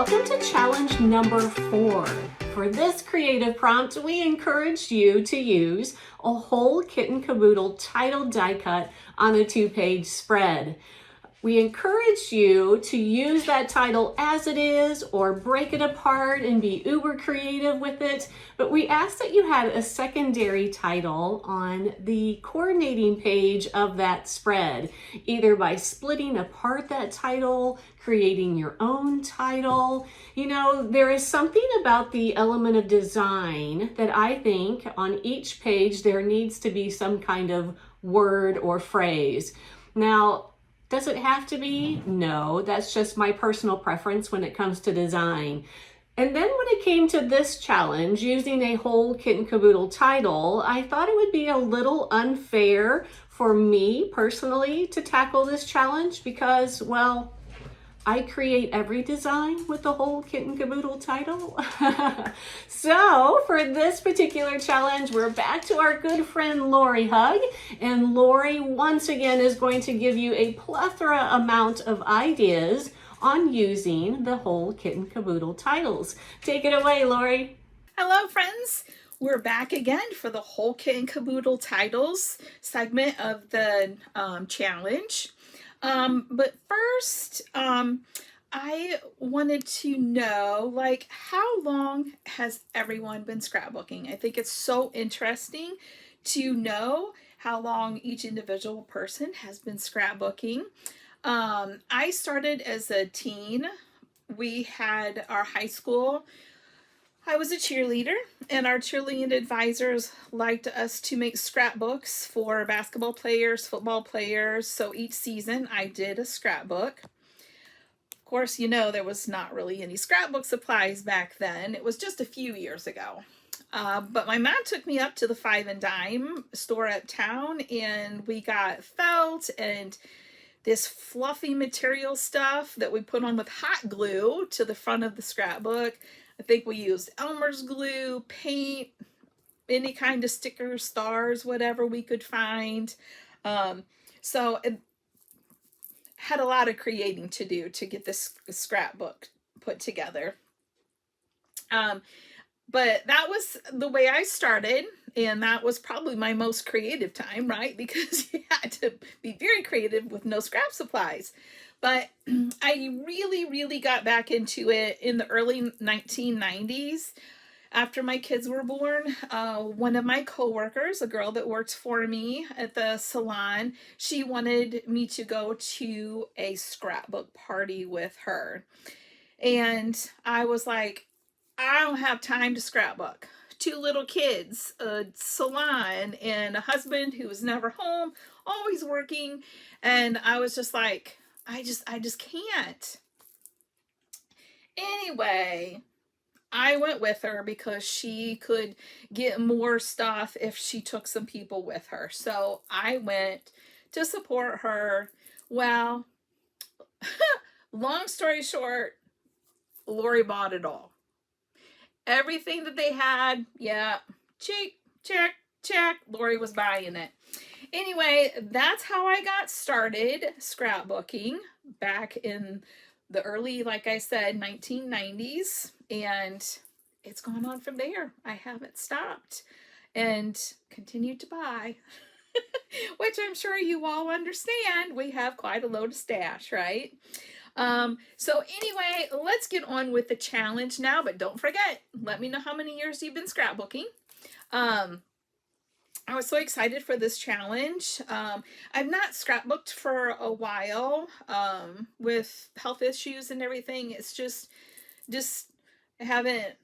Welcome to challenge number 4. For this creative prompt, we encouraged you to use a whole Kitten Kaboodle title die cut on a 2-page spread. We encourage you to use that title as it is or break it apart and be uber creative with it. But we ask that you had a secondary title on the coordinating page of that spread, either by splitting apart that title, creating your own title. You know, there is something about the element of design that I think on each page there needs to be some kind of word or phrase. Now, does it have to be? No, that's just my personal preference when it comes to design. And then when it came to this challenge, using a whole Kitten Kaboodle title, I thought it would be a little unfair for me personally to tackle this challenge because, well, I create every design with the whole Kitten Kaboodle title. So for this particular challenge, we're back to our good friend Laurie Hugg. And Laurie once again is going to give you a plethora amount of ideas on using the whole Kitten Kaboodle titles. Take it away, Laurie. Hello, friends. We're back again for the whole Kitten Kaboodle titles segment of the challenge. But first, I wanted to know, like, how long has everyone been scrapbooking? I think it's so interesting to know how long each individual person has been scrapbooking. I started as a teen. We had our high school. I was a cheerleader, and our cheerleading advisors liked us to make scrapbooks for basketball players, football players. So each season I did a scrapbook. Of course, you know, there was not really any scrapbook supplies back then. It was just a few years ago. But my mom took me up to the Five and Dime store uptown, and we got felt and this fluffy material stuff that we put on with hot glue to the front of the scrapbook. I think we used Elmer's glue, paint, any kind of stickers, stars, whatever we could find. So it had a lot of creating to do to get this scrapbook put together. But that was the way I started, and that was probably my most creative time, right? Because you had to be very creative with no scrap supplies. But I really got back into it in the early 1990s. After my kids were born, one of my coworkers, a girl that worked for me at the salon, she wanted me to go to a scrapbook party with her. And I was like, I don't have time to scrapbook. 2 little kids, a salon, and a husband who was never home, always working. And I was just like, I just can't. Anyway, I went with her because she could get more stuff if she took some people with her. So I went to support her. Well, long story short, Laurie bought it all. Everything that they had, yeah, check. Laurie was buying it. Anyway, that's how I got started scrapbooking back in the early, like I said, 1990s. And it's gone on from there. I haven't stopped and continued to buy, which I'm sure you all understand. We have quite a load of stash, right? So anyway, let's get on with the challenge now, but don't forget, let me know how many years you've been scrapbooking. I was so excited for this challenge. I've not scrapbooked for a while, with health issues and everything. It's just I haven't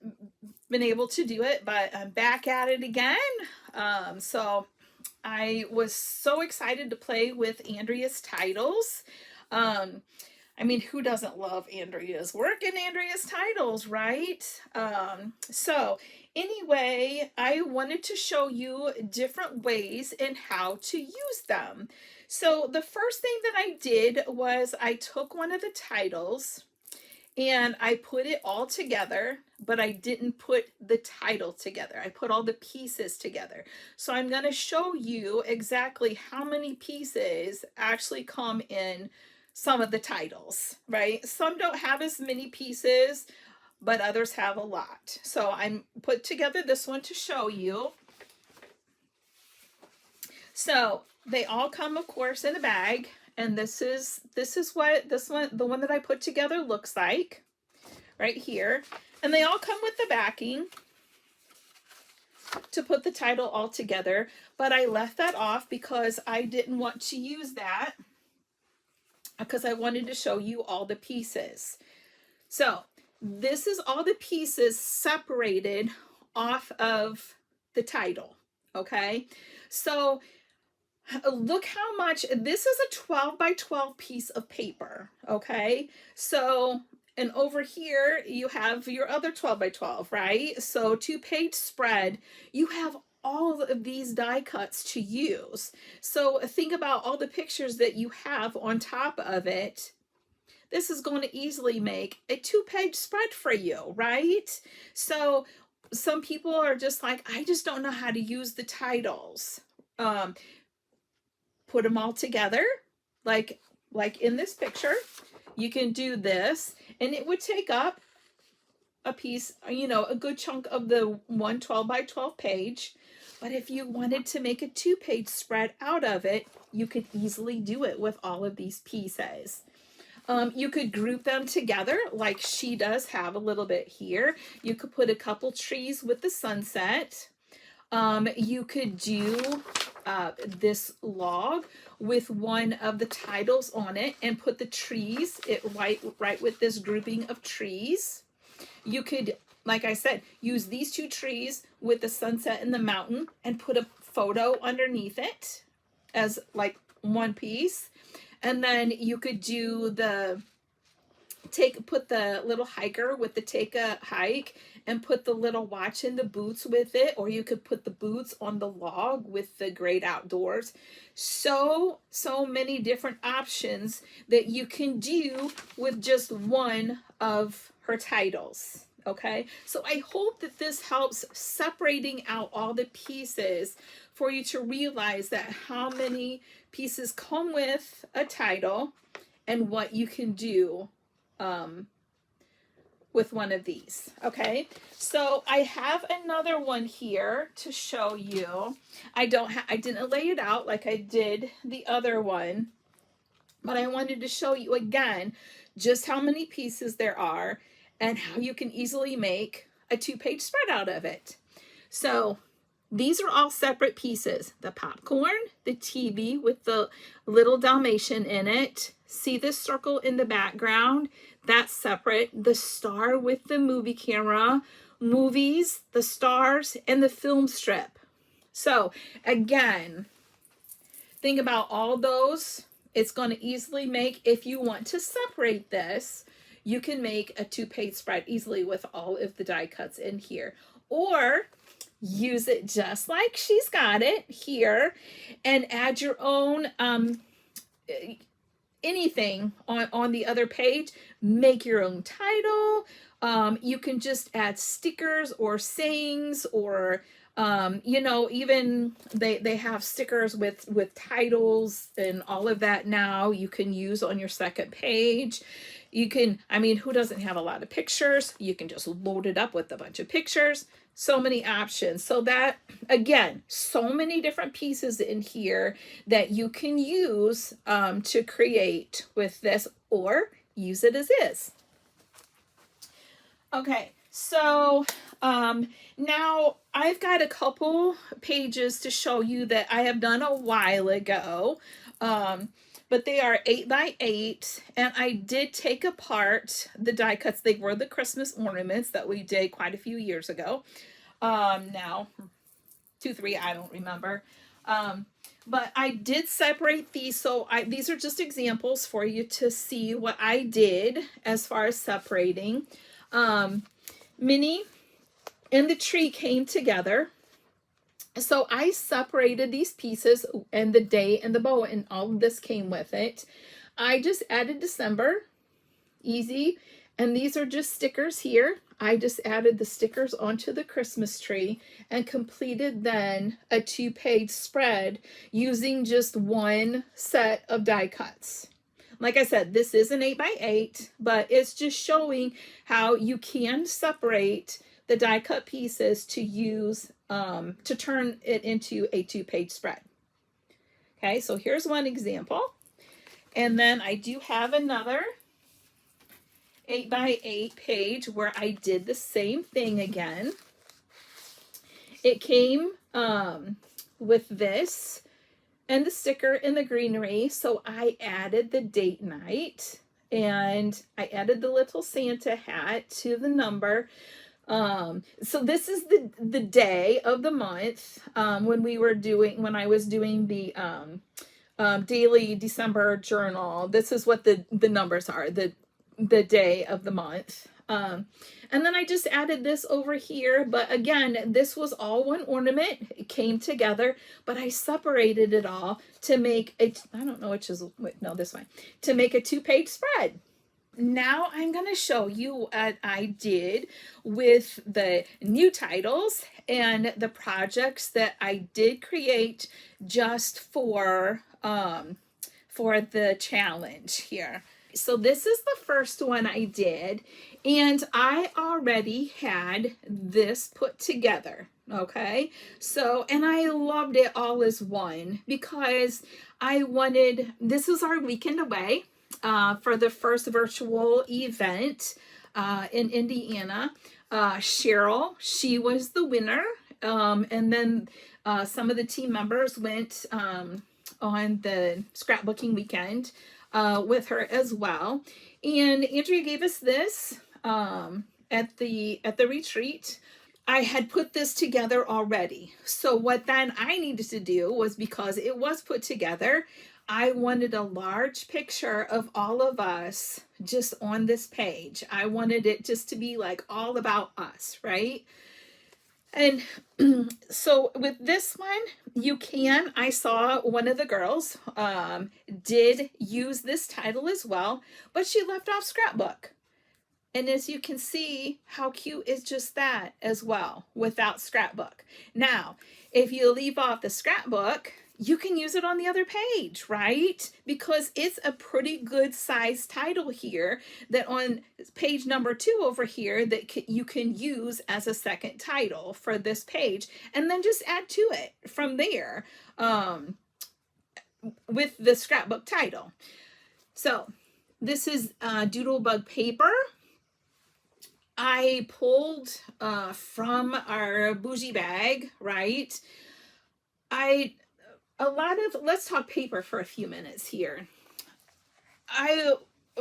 been able to do it, but I'm back at it again. So I was so excited to play with Andrea's titles. I mean, who doesn't love Andrea's work and Andrea's titles, right? So anyway, I wanted to show you different ways and how to use them. So the first thing that I did was I took one of the titles and I put it all together, but I didn't put the title together. I put all the pieces together. So I'm going to show you exactly how many pieces actually come in some of the titles, right? Some don't have as many pieces, but others have a lot. So I put together this one to show you. So they all come, of course, in a bag, and this is what the one that I put together looks like right here. And they all come with the backing to put the title all together, but I left that off because I didn't want to use that, because I wanted to show you all the pieces. So this is all the pieces separated off of the title. Okay, so look how much, this is a 12 by 12 piece of paper. Okay, so, and over here you have your other 12 by 12, right? So 2-page spread, you have all of these die cuts to use. So think about all the pictures that you have on top of it. This is going to easily make a 2-page spread for you, right? So some people are just like, I just don't know how to use the titles. Put them all together, like in this picture. You can do this, and it would take up a piece, you know, a good chunk of the 12 by 12 page. But if you wanted to make a 2-page spread out of it, you could easily do it with all of these pieces. You could group them together like she does have a little bit here. You could put a couple trees with the sunset. You could do this log with one of the titles on it and put the trees right with this grouping of trees. You could, like I said, use these 2 trees with the sunset and the mountain and put a photo underneath it as like one piece. And then you could do put the little hiker with the take a hike and put the little watch and the boots with it, or you could put the boots on the log with the great outdoors. So many different options that you can do with just one of her titles. Okay, so I hope that this helps separating out all the pieces for you to realize that how many pieces come with a title and what you can do with one of these. Okay, so I have another one here to show you. I didn't lay it out like I did the other one, but I wanted to show you again just how many pieces there are and how you can easily make a 2-page spread out of it. So these are all separate pieces. The popcorn, the TV with the little Dalmatian in it. See this circle in the background? That's separate. The star with the movie camera, movies, the stars, and the film strip. So again, think about all those. It's going to easily make, if you want to separate this, you can make a 2-page spread easily with all of the die cuts in here. Or use it just like she's got it here and add your own anything on the other page. Make your own title. You can just add stickers or sayings, or you know, even they have stickers with titles and all of that now you can use on your second page. You can, I mean, who doesn't have a lot of pictures? You can just load it up with a bunch of pictures. So many options. So that, again, so many different pieces in here that you can use to create with this, or use it as is. Okay, so now I've got a couple pages to show you that I have done a while ago. But they are 8 by 8, and I did take apart the die cuts. They were the Christmas ornaments that we did quite a few years ago. Now, 2, 3, I don't remember. But I did separate these, so these are just examples for you to see what I did as far as separating. Minnie and the tree came together. So I separated these pieces, and the day and the bow and all of this came with it. I just added December, easy. And these are just stickers here. I just added the stickers onto the Christmas tree and completed then a 2-page spread using just one set of die cuts. Like I said, this is an 8x8, but it's just showing how you can separate the die cut pieces to use, to turn it into a 2-page spread. Okay, so here's one example. And then I do have another 8x8 page where I did the same thing again. It came with this and the sticker and the greenery. So I added the date night and I added the little Santa hat to the number. So this is the day of the month when I was doing the daily December journal. This is what the numbers are, the day of the month. And then I just added this over here, but again, this was all one ornament. It came together, but I separated it all to make a, I don't know which is, wait, no, this one, to make a 2-page spread. Now I'm going to show you what I did with the new titles and the projects that I did create just for the challenge here. So this is the first one I did, and I already had this put together. Okay, so, and I loved it all as one because I wanted, this is our weekend away for the first virtual event in Indiana. Cheryl, she was the winner, and then some of the team members went on the scrapbooking weekend with her as well. And Andrea gave us this at the retreat. I had put this together already. So what then I needed to do was, because it was put together, I wanted a large picture of all of us just on this page. I wanted it just to be like all about us, right? And so with this one, I saw one of the girls did use this title as well, but she left off scrapbook. And as you can see, how cute is just that as well, without scrapbook. Now, if you leave off the scrapbook, you can use it on the other page, right? Because it's a pretty good size title here that on page number 2 over here that you can use as a second title for this page, and then just add to it from there with the scrapbook title. So this is Doodlebug paper. I pulled from our Bougie Bag, right? Let's talk paper for a few minutes here.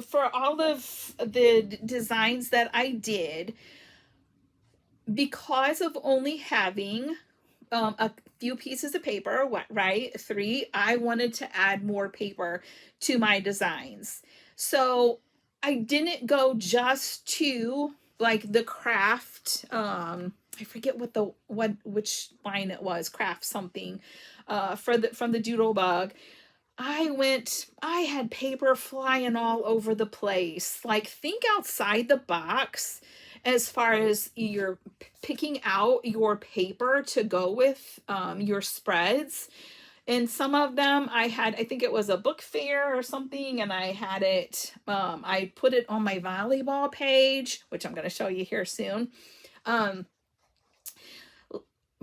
For all of the designs that I did, because of only having a few pieces of paper, right? 3, I wanted to add more paper to my designs. So I didn't go just to like the craft, I forget which line it was, craft something, from the Doodlebug. I had paper flying all over the place. Like, think outside the box as far as you're picking out your paper to go with your spreads. And some of them I think it was a book fair or something, and I had it, I put it on my volleyball page, which I'm going to show you here soon.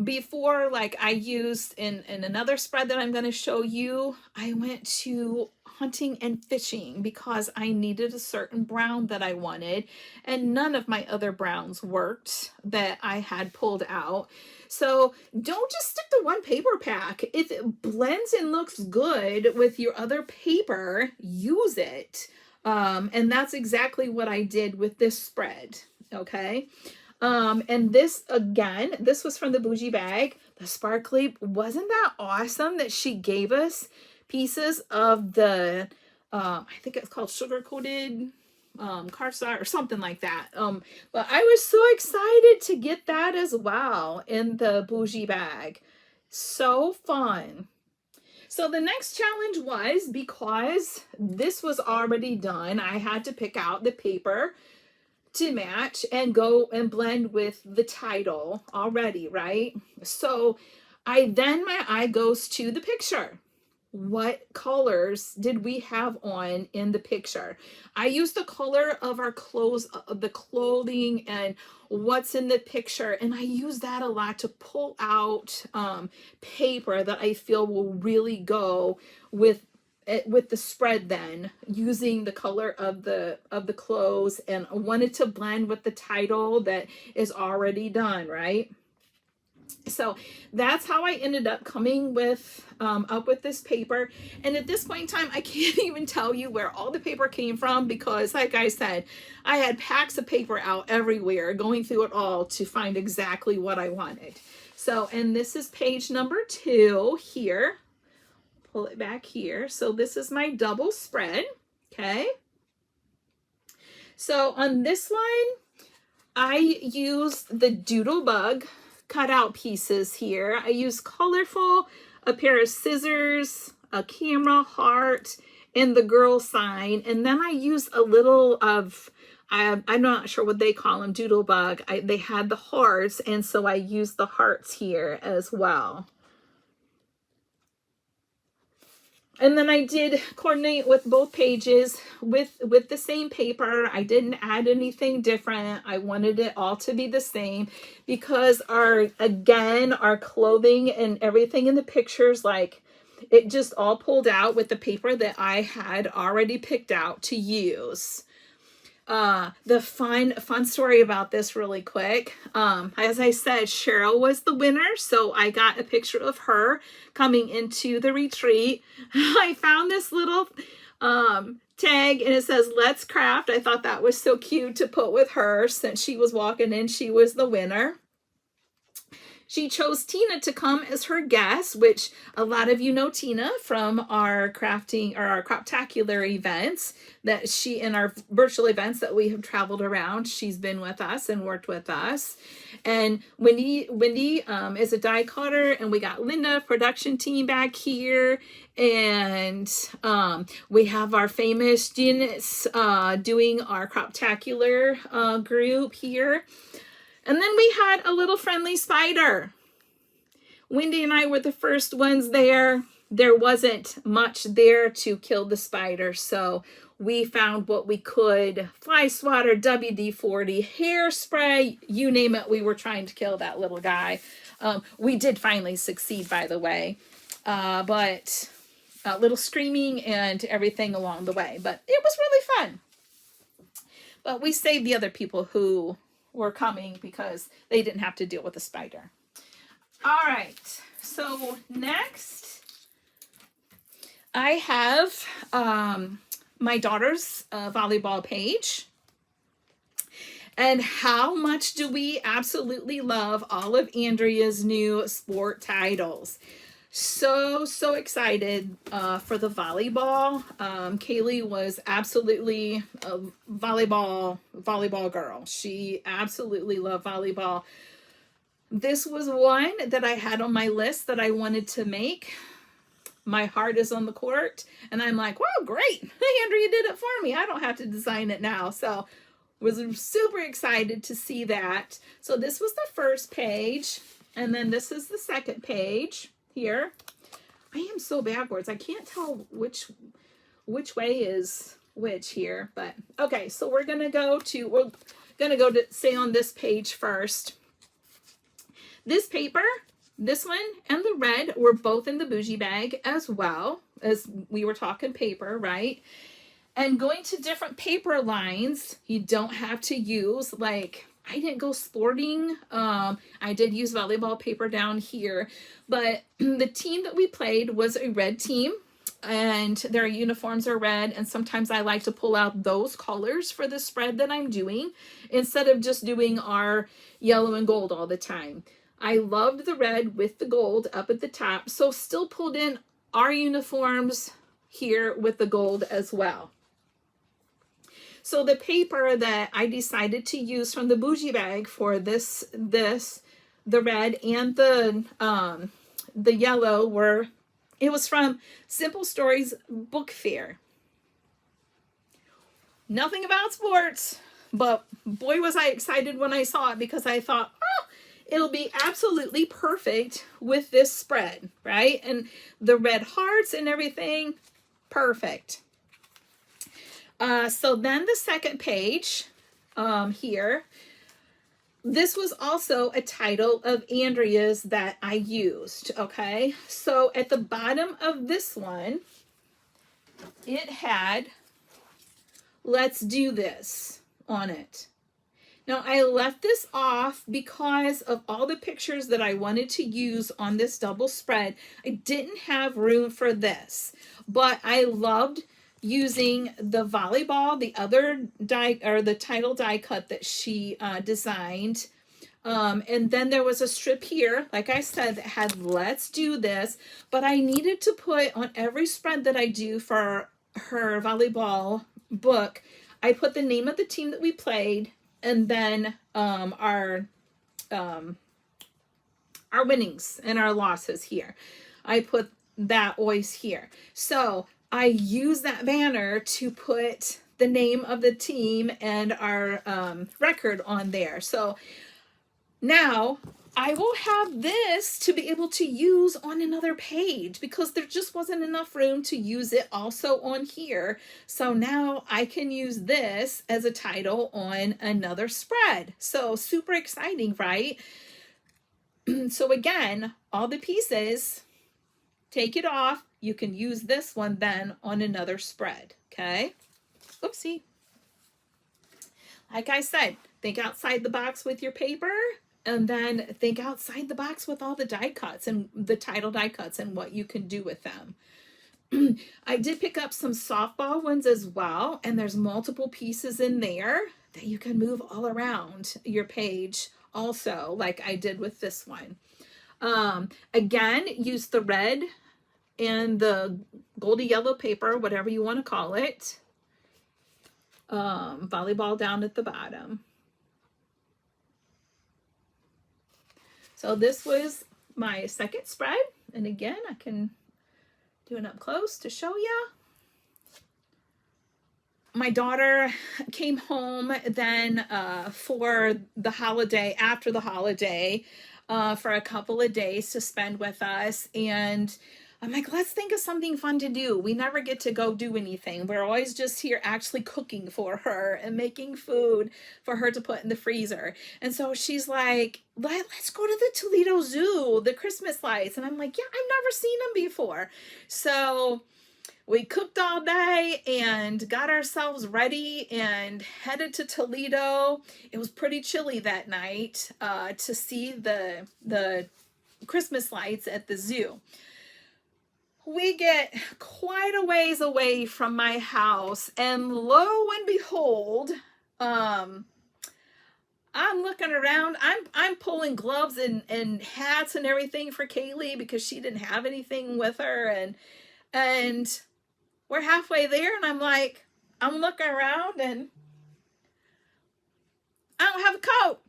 Before, like I used in another spread that I'm going to show you, I went to hunting and fishing because I needed a certain brown that I wanted, and none of my other browns worked that I had pulled out. So don't just stick to one paper pack. If it blends and looks good with your other paper, use it. And that's exactly what I did with this spread. Okay. And this, again, this was from the Bougie Bag, the sparkly. Wasn't that awesome that she gave us pieces of the, I think it's called sugar-coated cardstock or something like that. But I was so excited to get that as well in the Bougie Bag. So fun. So the next challenge was, because this was already done, I had to pick out the paper to match and go and blend with the title already, right? So my eye goes to the picture. what colors did we have on in the picture. I used the color of our clothes, the clothing, and what's in the picture, and I use that a lot to pull out paper that I feel will really go with the spread, then using the color of the clothes, and I wanted to blend with the title that is already done, right? So that's how I ended up coming with up with this paper. And at this point in time, I can't even tell you where all the paper came from, because like I said, I had packs of paper out everywhere, going through it all to find exactly what I wanted. So, and this is page number 2 here. Pull it back here. So this is my double spread. Okay. So on this line, I used the Doodle Bug cutout pieces here. I used colorful, a pair of scissors, a camera, heart, and the girl sign. And then I used a little of, I'm not sure what they call them, Doodle Bug. They had the hearts, and so I used the hearts here as well. And then I did coordinate with both pages with the same paper. I didn't add anything different. I wanted it all to be the same, because our clothing and everything in the pictures, like, it just all pulled out with the paper that I had already picked out to use. The fun story about this really quick. As I said, Cheryl was the winner, so I got a picture of her coming into the retreat. I found this little tag, and it says, "Let's Craft." I thought that was so cute to put with her, since she was walking in, she was the winner. She chose Tina to come as her guest, which a lot of you know Tina from our crafting or our Craftacular events, that she, in our virtual events that we have traveled around, she's been with us and worked with us. And Wendy is a die cutter, and we got Linda, production team, back here. And we have our famous Janice doing our Craftacular group here. And then we had a little friendly spider. Wendy and I were the first ones there. There wasn't much there to kill the spider, so we found what we could. Fly swatter, WD-40, hairspray, you name it. We were trying to kill that little guy. We did finally succeed, by the way. But a little screaming and everything along the way. But it was really fun. But we saved the other people who were coming, because they didn't have to deal with the spider. All right, so next I have my daughter's volleyball page. And how much do we absolutely love all of Andrea's new sport titles. So excited for the volleyball. Kaylee was absolutely a volleyball girl. She absolutely loved volleyball. This was one that I had on my list that I wanted to make. My heart is on the court, and I'm like, wow, great. Andrea did it for me. I don't have to design it now. So was super excited to see that. So this was the first page, and then this is the second page here. I am so backwards. I can't tell which way is which here, but okay. So we're gonna go to say on this page first. This paper, this one and the red, were both in the Bougie Bag as well, as we were talking paper, right? And going to different paper lines, you don't have to use, like, I didn't go sporting. I did use volleyball paper down here, but the team that we played was a red team, and their uniforms are red. And sometimes I like to pull out those colors for the spread that I'm doing, instead of just doing our yellow and gold all the time. I loved the red with the gold up at the top, so still pulled in our uniforms here with the gold as well. So the paper that I decided to use from the Bougie Bag for the red and the yellow it was from Simple Stories Book Fair. Nothing about sports, but boy was I excited when I saw it, because I thought, oh, it'll be absolutely perfect with this spread, right? And the red hearts and everything, perfect. So then the second page here, this was also a title of Andrea's that I used, okay? So at the bottom of this one, it had "Let's Do This" on it. Now I left this off because of all the pictures that I wanted to use on this double spread. I didn't have room for this, but I loved using the volleyball, the other die, or the title die cut that she designed. And then there was a strip here, like I said, that had "Let's Do This," but I needed to put on every spread that I do for her volleyball book, I put the name of the team that we played, and then our winnings and our losses here. I put that always here. So I use that banner to put the name of the team and our record on there. So now I will have this to be able to use on another page because there just wasn't enough room to use it also on here. So now I can use this as a title on another spread. So super exciting, right? So again, all the pieces, take it off. You can use this one then on another spread, okay? Oopsie. Like I said, think outside the box with your paper, and then think outside the box with all the die cuts and the title die cuts and what you can do with them. I did pick up some softball ones as well, and there's multiple pieces in there that you can move all around your page also, like I did with this one. Again, use the red and the goldy yellow paper, whatever you want to call it. Volleyball down at the bottom. So this was my second spread. And again, I can do it up close to show you. My daughter came home then for the holiday, after the holiday, for a couple of days to spend with us. And I'm like, let's think of something fun to do. We never get to go do anything. We're always just here actually cooking for her and making food for her to put in the freezer. And so she's like, let's go to the Toledo Zoo, the Christmas lights. And I'm like, yeah, I've never seen them before. So we cooked all day and got ourselves ready and headed to Toledo. It was pretty chilly that night to see the Christmas lights at the zoo. We get quite a ways away from my house, and lo and behold, I'm looking around. I'm pulling gloves and hats and everything for Kaylee because she didn't have anything with her, and we're halfway there, and I'm looking around, and I don't have a coat.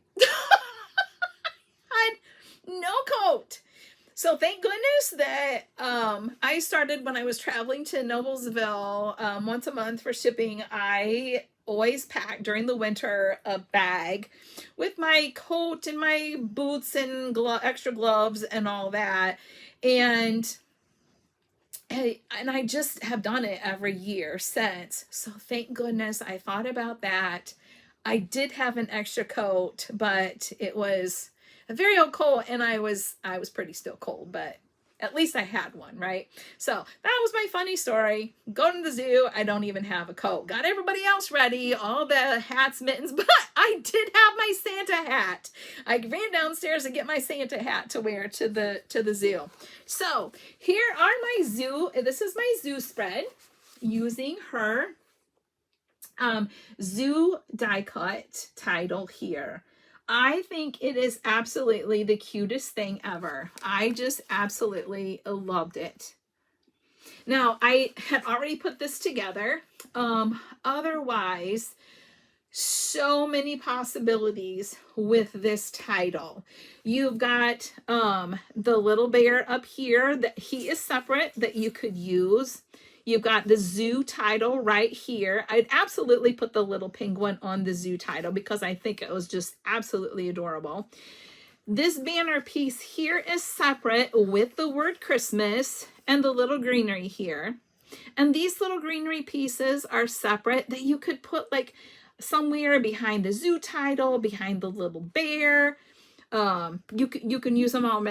I had no coat. So thank goodness that I started when I was traveling to Noblesville once a month for shipping. I always pack during the winter a bag with my coat and my boots and extra gloves and all that. And I just have done it every year since. So thank goodness I thought about that. I did have an extra coat, but it was a very old coat, and I was pretty still cold, but at least I had one, right? So that was my funny story. Go to the zoo. I don't even have a coat. Got everybody else ready, all the hats, mittens, but I did have my Santa hat. I ran downstairs to get my Santa hat to wear to the zoo. So here are my zoo. This is my zoo spread using her zoo die cut title here. I think it is absolutely the cutest thing ever. I just absolutely loved it. Now, I had already put this together. Otherwise, so many possibilities with this title. You've got the little bear up here that he is separate that you could use. You've got the zoo title right here. I'd absolutely put the little penguin on the zoo title because I think it was just absolutely adorable. This banner piece here is separate with the word Christmas and the little greenery here. And these little greenery pieces are separate that you could put like somewhere behind the zoo title, behind the little bear. You can use them all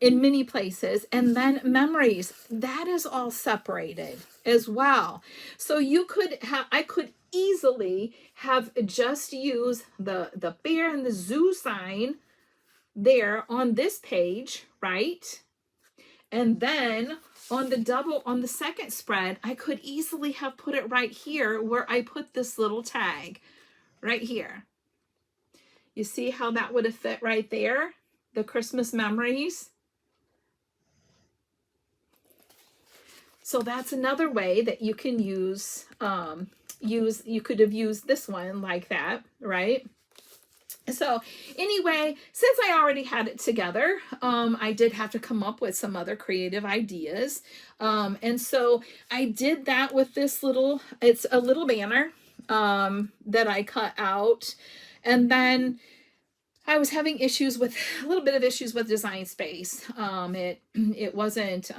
in many places. And then memories, that is all separated as well. So you could have, I could easily have just used the bear and the zoo sign there on this page, right? And then on the second spread, I could easily have put it right here where I put this little tag right here. You see how that would have fit right there? The Christmas memories. So that's another way that you can use, you could have used this one like that, right? So anyway, since I already had it together, I did have to come up with some other creative ideas. And so I did that with this little, it's a little banner that I cut out. And then I was having issues with, a little bit of issues with Design Space. It wasn't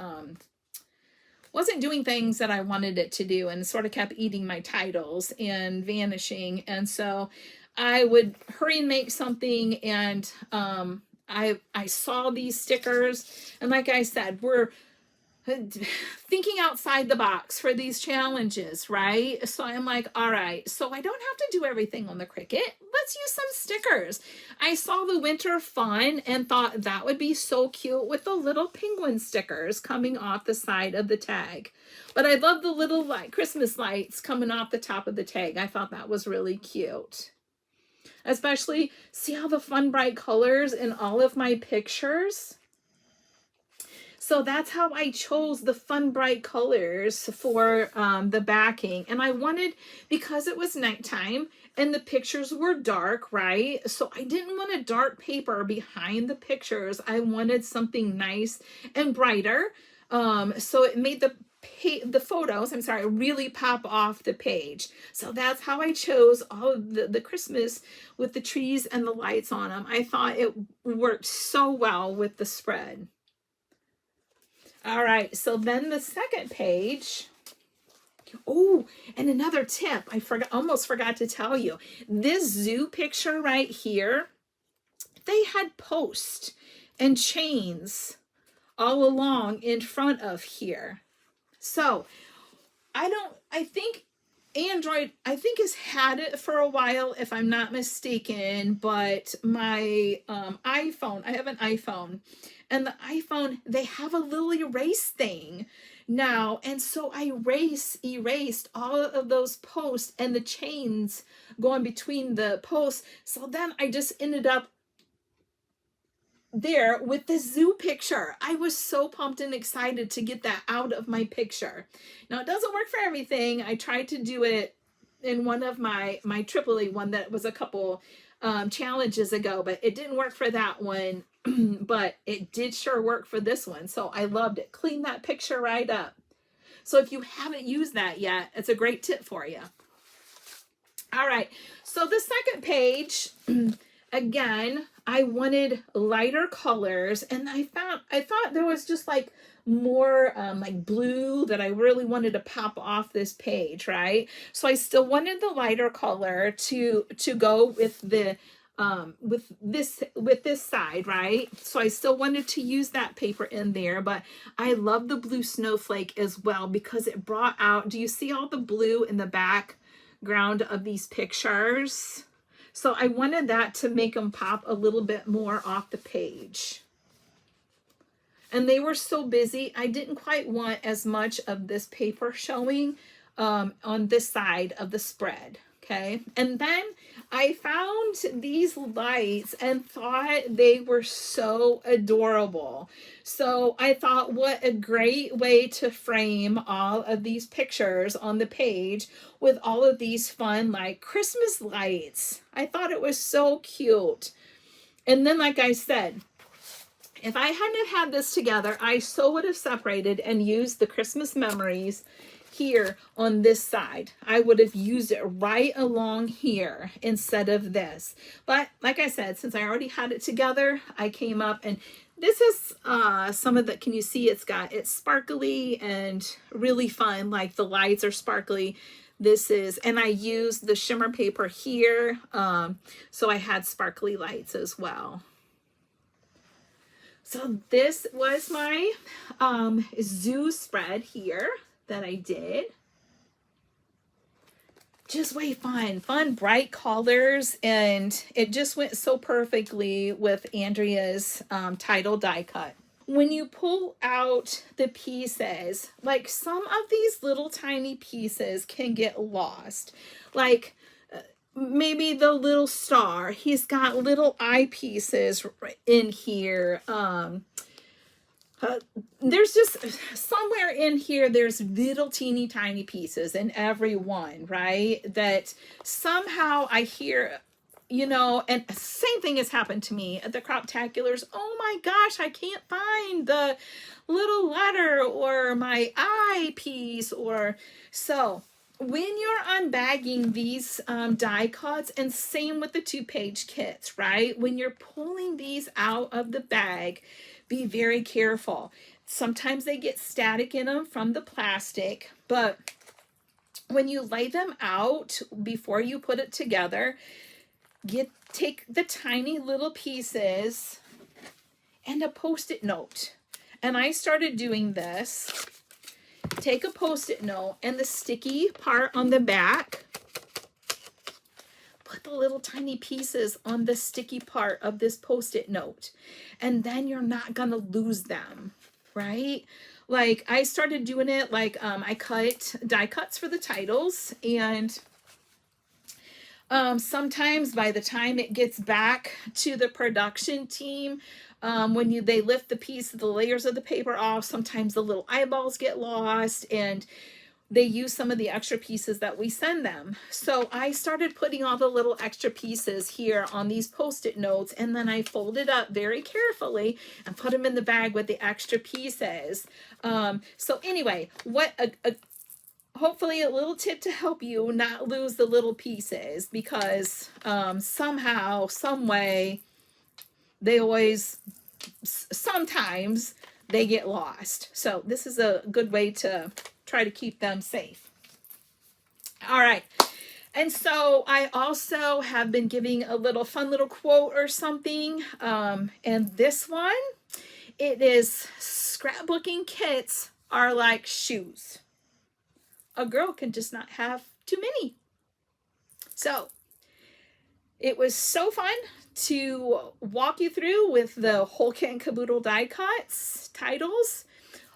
doing things that I wanted it to do, and sort of kept eating my titles and vanishing. And so I would hurry and make something, and I saw these stickers, and like I said, we're thinking outside the box for these challenges, right? So I'm like, all right, so I don't have to do everything on the Cricut. Let's use some stickers. I saw the winter fun and thought that would be so cute with the little penguin stickers coming off the side of the tag. But I love the little like Christmas lights coming off the top of the tag. I thought that was really cute. Especially, see all the fun bright colors in all of my pictures? So that's how I chose the fun bright colors for the backing. And I wanted, because it was nighttime and the pictures were dark, right? So I didn't want a dark paper behind the pictures. I wanted something nice and brighter. So it made the photos, really pop off the page. So that's how I chose all of the Christmas with the trees and the lights on them. I thought it worked so well with the spread. All right, so then the second page. Oh, and another tip, almost forgot to tell you. This zoo picture right here, they had posts and chains all along in front of here. So I think Android, has had it for a while, if I'm not mistaken, but my iPhone, I have an iPhone, and the iPhone, they have a little erase thing now. And so I erased all of those posts and the chains going between the posts. So then I just ended up there with the zoo picture. I was so pumped and excited to get that out of my picture. Now, it doesn't work for everything. I tried to do it in one of my Tripoli one that was a couple challenges ago, but it didn't work for that one. But it did sure work for this one. So I loved it. Clean that picture right up. So if you haven't used that yet, it's a great tip for you. All right. So the second page, again, I wanted lighter colors, and I thought there was just like more like blue that I really wanted to pop off this page, right? So I still wanted the lighter color to go with the with this side, right? So I still wanted to use that paper in there, but I love the blue snowflake as well because it brought out, do you see all the blue in the background of these pictures? So I wanted that to make them pop a little bit more off the page. And they were so busy, I didn't quite want as much of this paper showing on this side of the spread. Okay, and then I found these lights and thought they were so adorable. So I thought, what a great way to frame all of these pictures on the page with all of these fun like Christmas lights. I thought it was so cute. And then, like I said, if I hadn't have had this together, I so would have separated and used the Christmas memories here on this side. I would have used it right along here instead of this. But like I said, since I already had it together, I came up and this is some of the, can you see it's sparkly and really fun, like the lights are sparkly. This is, and I used the shimmer paper here, so I had sparkly lights as well. So this was my zoo spread here that I did. Just way fun, bright colors, and it just went so perfectly with Andrea's title die cut. When you pull out the pieces, like some of these little tiny pieces can get lost. Like maybe the little star, he's got little eye pieces in here. There's just somewhere in here, there's little teeny tiny pieces in every one, right? That somehow I hear, you know, and same thing has happened to me at the Crop-taculars. Oh my gosh, I can't find the little letter or my eye piece or so. When you're unbagging these die cuts, and same with the 2-page kits, right? When you're pulling these out of the bag, be very careful. Sometimes they get static in them from the plastic, but when you lay them out before you put it together, take the tiny little pieces and a Post-it note. And I started doing this. Take a Post-it note and the sticky part on the back. Put the little tiny pieces on the sticky part of this Post-it note, and then you're not gonna lose them, right? Like I started doing it, like I cut die cuts for the titles, and sometimes by the time it gets back to the production team, when they lift the layers of the paper off, sometimes the little eyeballs get lost, and they use some of the extra pieces that we send them. So I started putting all the little extra pieces here on these Post-it notes, and then I folded up very carefully and put them in the bag with the extra pieces. So anyway, hopefully a little tip to help you not lose the little pieces, because somehow, some way, sometimes they get lost. So this is a good way to try to keep them safe. All right. And so I also have been giving a fun little quote or something. And this one, it is, scrapbooking kits are like shoes. A girl can just not have too many. So it was so fun to walk you through with the whole kit and caboodle die cuts, titles.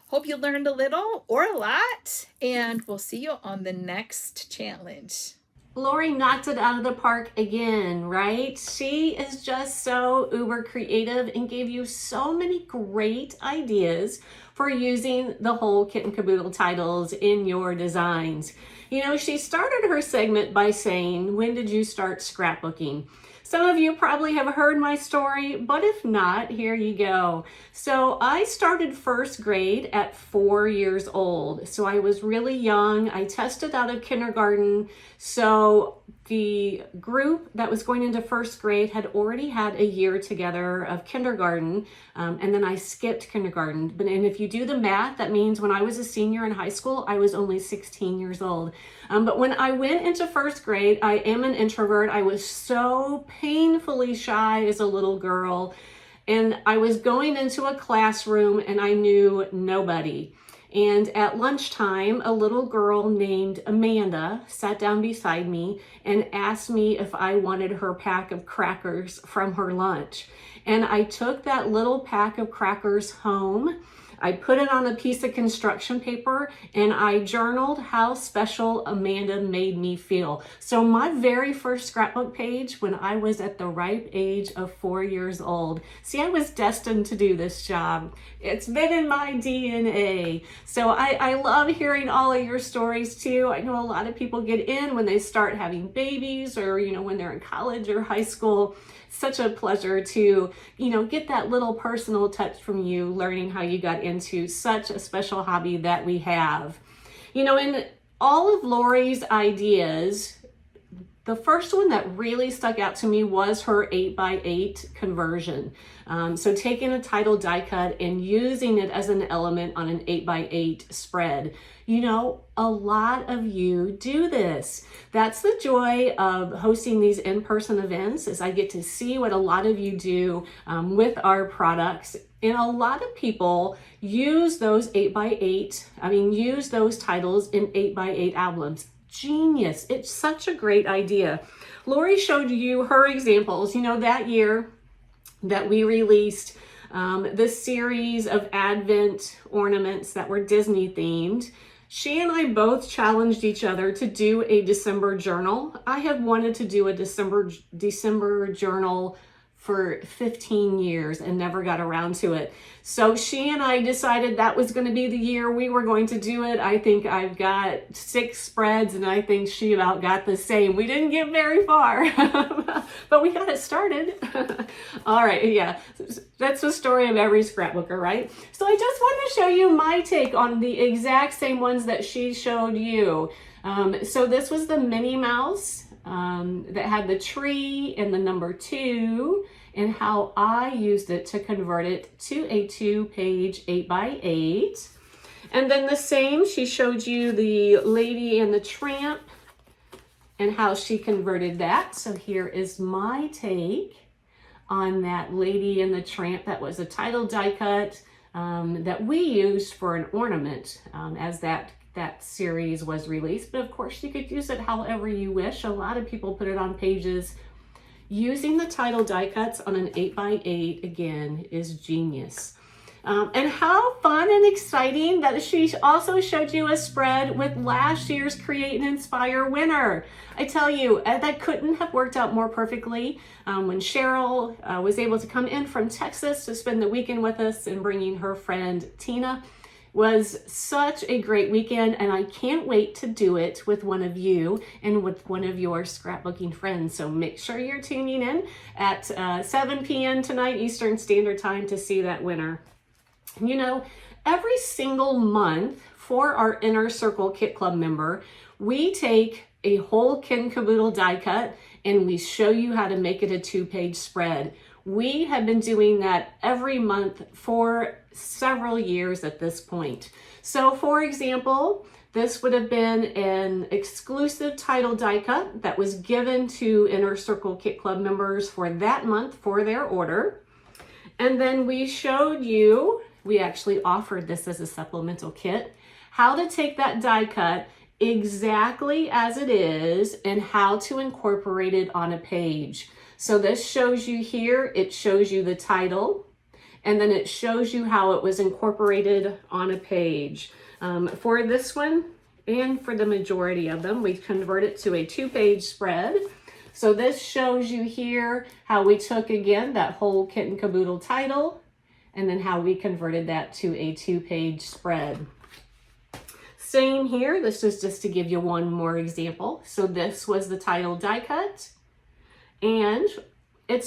Hope you learned a little or a lot, and we'll see you on the next challenge. Laurie knocked it out of the park again, right? She is just so uber creative and gave you so many great ideas for using the whole kit and caboodle titles in your designs. You know, she started her segment by saying, when did you start scrapbooking? Some of you probably have heard my story, but if not, here you go. So I started first grade at 4 years old. So I was really young. I tested out of kindergarten. So the group that was going into first grade had already had a year together of kindergarten, and then I skipped kindergarten. And if you do the math, that means when I was a senior in high school, I was only 16 years old. But when I went into first grade, I am an introvert. I was so painfully shy as a little girl, and I was going into a classroom and I knew nobody. And at lunchtime, a little girl named Amanda sat down beside me and asked me if I wanted her pack of crackers from her lunch. And I took that little pack of crackers home. I put it on a piece of construction paper and I journaled how special Amanda made me feel. So my very first scrapbook page, when I was at the ripe age of 4 years old, see, I was destined to do this job. It's been in my DNA. So I love hearing all of your stories too. I know a lot of people get in when they start having babies, or, you know, when they're in college or high school. Such a pleasure to, you know, get that little personal touch from you, learning how you got into such a special hobby that we have. You know, in all of Laurie's ideas, the first one that really stuck out to me was her 8x8 conversion. So taking a title die cut and using it as an element on an 8x8 spread. You know, a lot of you do this. That's the joy of hosting these in-person events, is I get to see what a lot of you do with our products. And a lot of people use those 8x8, use those titles in 8x8 albums. Genius. It's such a great idea. Laurie showed you her examples, you know, that year that we released this series of Advent ornaments that were Disney themed. She and I both challenged each other to do a December journal. I have wanted to do a December journal for 15 years and never got around to it. So she and I decided that was going to be the year we were going to do it. I think I've got 6 spreads and I think she about got the same. We didn't get very far, but we got it started. All right, yeah, that's the story of every scrapbooker, right? So I just want to show you my take on the exact same ones that she showed you. So this was the Minnie Mouse that had the tree and the number 2, and how I used it to convert it to a 2-page 8x8. And then the same, she showed you the Lady and the Tramp and how she converted that. So here is my take on that Lady and the Tramp. That was a title die cut that we used for an ornament as that series was released. But of course, you could use it however you wish. A lot of people put it on pages. Using the title die cuts on an 8x8, again, is genius. And how fun and exciting that she also showed you a spread with last year's Create and Inspire winner. I tell you, that couldn't have worked out more perfectly. When Cheryl was able to come in from Texas to spend the weekend with us and bringing her friend Tina, was such a great weekend, and I can't wait to do it with one of you and with one of your scrapbooking friends. So make sure you're tuning in at 7 p.m. tonight Eastern Standard Time to see that winner. You know, every single month for our Inner Circle Kit Club member, we take a whole Kit and Kaboodle die cut and we show you how to make it a 2-page spread. We have been doing that every month for several years at this point. So for example, this would have been an exclusive title die cut that was given to Inner Circle Kit Club members for that month for their order. And then we showed you, we actually offered this as a supplemental kit, how to take that die cut exactly as it is and how to incorporate it on a page. So this shows you here, it shows you the title, and then it shows you how it was incorporated on a page. For this one, and for the majority of them, we convert it to a 2-page spread. So this shows you here how we took, again, that whole Kit and Kaboodle title, and then how we converted that to a 2-page spread. Same here, this is just to give you one more example. So this was the title die cut. And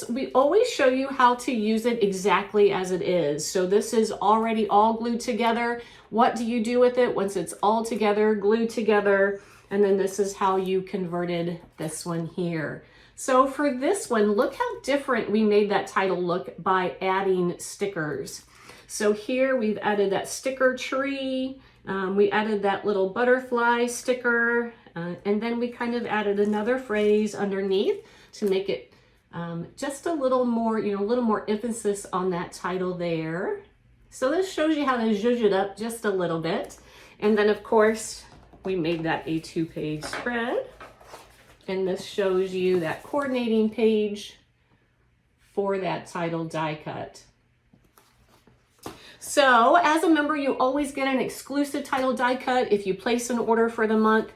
we always show you how to use it exactly as it is. So this is already all glued together. What do you do with it once it's all together, glued together? And then this is how you converted this one here. So for this one, look how different we made that title look by adding stickers. So here we've added that sticker tree. We added that little butterfly sticker. And then we kind of added another phrase underneath to make it just a little more, a little more emphasis on that title there. So this shows you how to zhuzh it up just a little bit. And then of course, we made that a 2-page spread. And this shows you that coordinating page for that title die cut. So as a member, you always get an exclusive title die cut if you place an order for the month.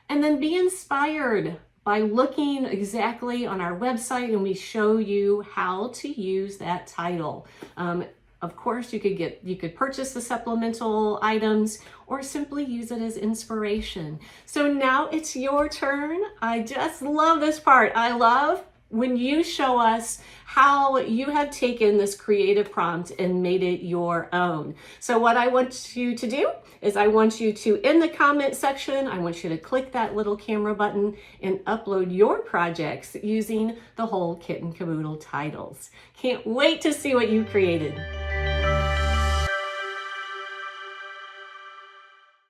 And then be inspired by looking exactly on our website, and we show you how to use that title. Of course, you could purchase the supplemental items or simply use it as inspiration. So now it's your turn. I just love this part. I love when you show us how you have taken this creative prompt and made it your own. So what I want you to do is I want you to, in the comment section, I want you to click that little camera button and upload your projects using the Whole Kit and Caboodle titles. Can't wait to see what you created.